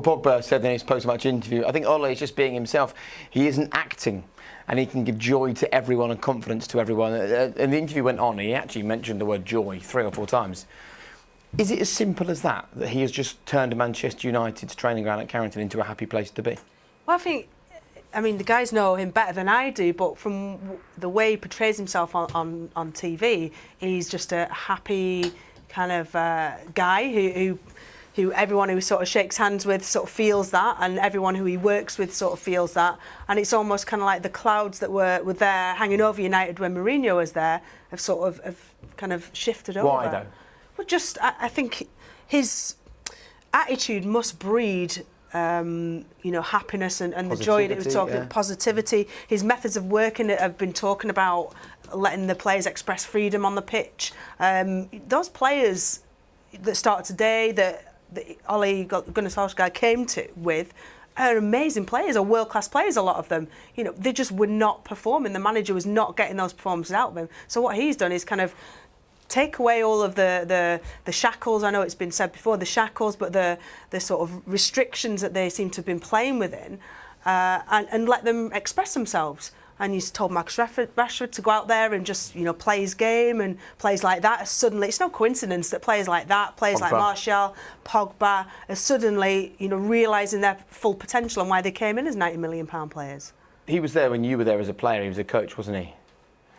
Paul Pogba said in his post-match interview, I think Ole is just being himself. He isn't acting, and he can give joy to everyone and confidence to everyone. And the interview went on, he actually mentioned the word joy 3 or 4 times. Is it as simple as that he has just turned Manchester United's training ground at Carrington into a happy place to be? Well, I mean, the guys know him better than I do, but from the way he portrays himself on TV, he's just a happy kind of guy who everyone who sort of shakes hands with sort of feels that, and everyone who he works with sort of feels that. And it's almost kind of like the clouds that were there hanging over United when Mourinho was there have kind of shifted over. Why though? Well, just I think his attitude must breed happiness and the joy that he was talking about, positivity. His methods of working have been talking about letting the players express freedom on the pitch. Those players that start today that Ole Gunnar Solskjær came with are amazing players, are world-class players, a lot of them. They just were not performing. The manager was not getting those performances out of them. So what he's done is kind of take away all of the shackles. I know it's been said before, the shackles, but the sort of restrictions that they seem to have been playing within, and let them express themselves. And he's told Marcus Rashford to go out there and just play his game, and players like that are suddenly, it's no coincidence that players like that, players like Martial, Pogba, are suddenly realising their full potential and why they came in as £90 million players. He was there when you were there as a player. He was a coach, wasn't he?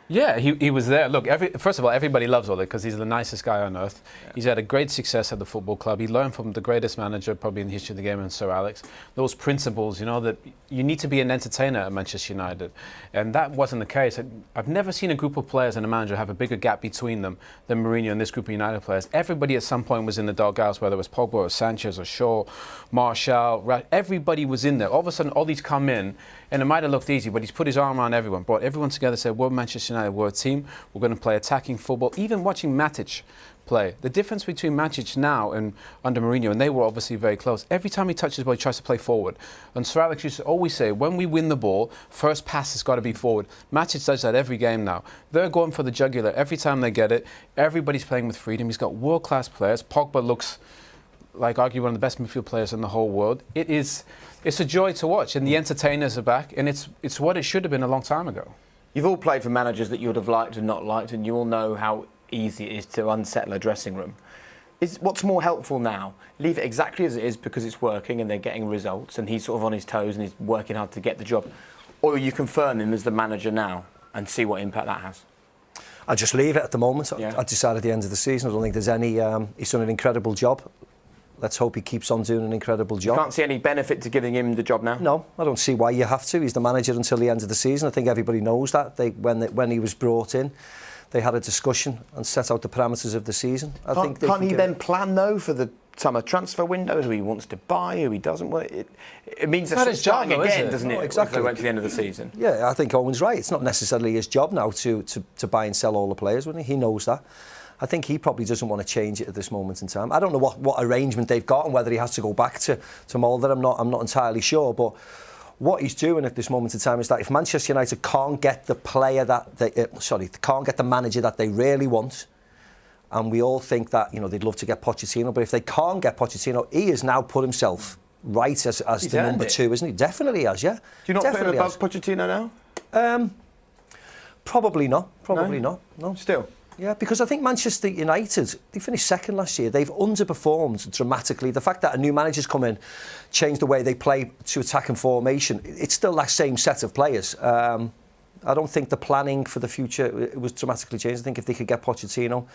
Yeah, he was there. Look, first of all, everybody loves Ole because he's the nicest guy on earth. Yeah. He's had a great success at the football club. He learned from the greatest manager probably in the history of the game, and Sir Alex. Those principles, that you need to be an entertainer at Manchester United. And that wasn't the case. I've never seen a group of players and a manager have a bigger gap between them than Mourinho and this group of United players. Everybody at some point was in the doghouse, whether it was Pogba or Sanchez or Shaw, Martial. Everybody was in there. All of a sudden, all these come in, and it might have looked easy, but he's put his arm around everyone, brought everyone together, said, we're Manchester United, we're a team, we're going to play attacking football. Even watching Matic play, the difference between Matic now and under Mourinho, and they were obviously very close, every time he touches the ball, he tries to play forward. And Sir Alex used to always say, when we win the ball, first pass has got to be forward. Matic does that every game now. They're going for the jugular every time they get it. Everybody's playing with freedom. He's got world-class players. Pogba looks like arguably one of the best midfield players in the whole world. It's a joy to watch, and the entertainers are back, and it's what it should have been a long time ago. You've all played for managers that you would have liked and not liked, and you all know how easy it is to unsettle a dressing room. What's more helpful now? Leave it exactly as it is because it's working and they're getting results and he's sort of on his toes and he's working hard to get the job? Or you confirm him as the manager now and see what impact that has? I just leave it at the moment. Yeah. I decide at the end of the season. I don't think there's any... he's done an incredible job. Let's hope he keeps on doing an incredible job. You can't see any benefit to giving him the job now? No, I don't see why you have to. He's the manager until the end of the season. I think everybody knows that. When he was brought in, they had a discussion and set out the parameters of the season. Can't he then plan, though, for the summer transfer window, who he wants to buy, who he doesn't want? It means they're starting again, doesn't it? Exactly. If they went to the end of the season. Yeah, I think Owen's right. It's not necessarily his job now to buy and sell all the players, wouldn't he? He knows that. I think he probably doesn't want to change it at this moment in time. I don't know what arrangement they've got and whether he has to go back to Mulder. I'm not entirely sure, but what he's doing at this moment in time is that if Manchester United can't get the player that can't get the manager that they really want, and we all think that they'd love to get Pochettino, but if they can't get Pochettino, he has now put himself right as the number 2, isn't he? Definitely has, yeah. Do you not put him above Pochettino now? Probably not. Probably not. No. Still. Yeah, because I think Manchester United, they finished second last year. They've underperformed dramatically. The fact that a new manager's come in, changed the way they play to attacking formation, it's still that same set of players. I don't think the planning for the future was dramatically changed. I think if they could get Pochettino,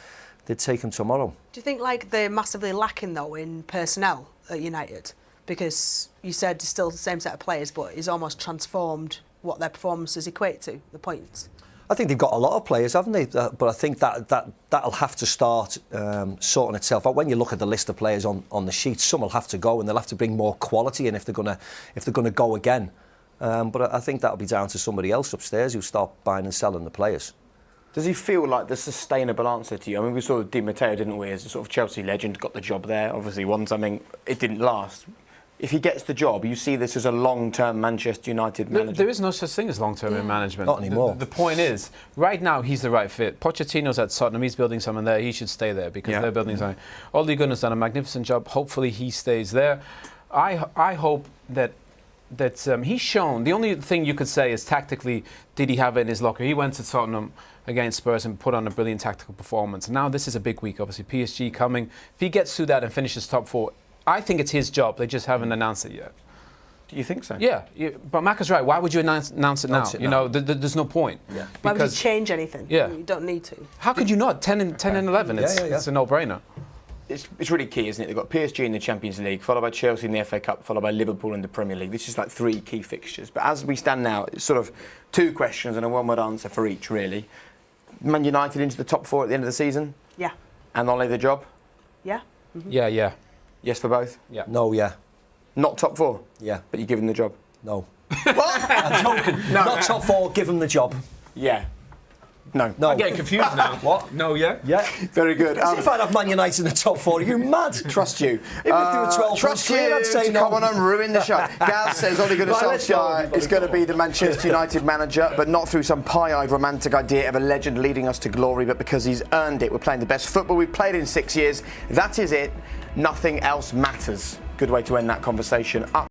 they'd take him tomorrow. Do you think they're massively lacking, though, in personnel at United? Because you said it's still the same set of players, but he's almost transformed what their performances equate to, the points. I think they've got a lot of players, haven't they? But I think that'll have to start sorting itself out. When you look at the list of players on the sheet, some will have to go, and they'll have to bring more quality in if they're gonna go again. But I think that'll be down to somebody else upstairs who start buying and selling the players. Does he feel like the sustainable answer to you? I mean, we saw Di Matteo, didn't we, as a sort of Chelsea legend, got the job there. Obviously won something. It didn't last. If he gets the job, you see this as a long-term Manchester United manager? There is no such thing as long-term in management. Not anymore. The point is, right now, he's the right fit. Pochettino's at Tottenham. He's building something there. He should stay there because they're building something. Ole Gunnar's done a magnificent job. Hopefully, he stays there. I hope that he's shown. The only thing you could say is tactically, did he have it in his locker? He went to Tottenham against Spurs and put on a brilliant tactical performance. Now this is a big week, obviously. PSG coming. If he gets through that and finishes top 4, I think it's his job. They just haven't announced it yet. Do you think so? Yeah, but Macca's right. Why would you announce it now? You know, there's no point. Yeah. Why would you change anything? Yeah. You don't need to. How could you not? 10 and 11. It's a no-brainer. It's really key, isn't it? They've got PSG in the Champions League, followed by Chelsea in the FA Cup, followed by Liverpool in the Premier League. This is like 3 key fixtures. But as we stand now, it's sort of 2 questions and a one-word answer for each, really. Man United into the top 4 at the end of the season? Yeah. And Ole the job? Yeah. Mm-hmm. Yeah. Yes for both? Yeah. No, yeah. Not top 4? Yeah. But you give him the job? No. What? I'm joking. No. Not top 4, give him the job. Yeah. No. No. I'm getting confused now. What? No, yeah? Yeah. Very good. If I'd have Man United in the top 4, are you mad? Trust you. If we do a 12 trust you I'd say to no. come on and ruin the show. Gaz says Ole Gunnar Right, let's go. Solskjaer is going to be the Manchester United manager, but not through some pie-eyed romantic idea of a legend leading us to glory, but because he's earned it. We're playing the best football we've played in 6 years. That is it. Nothing else matters. Good way to end that conversation. Up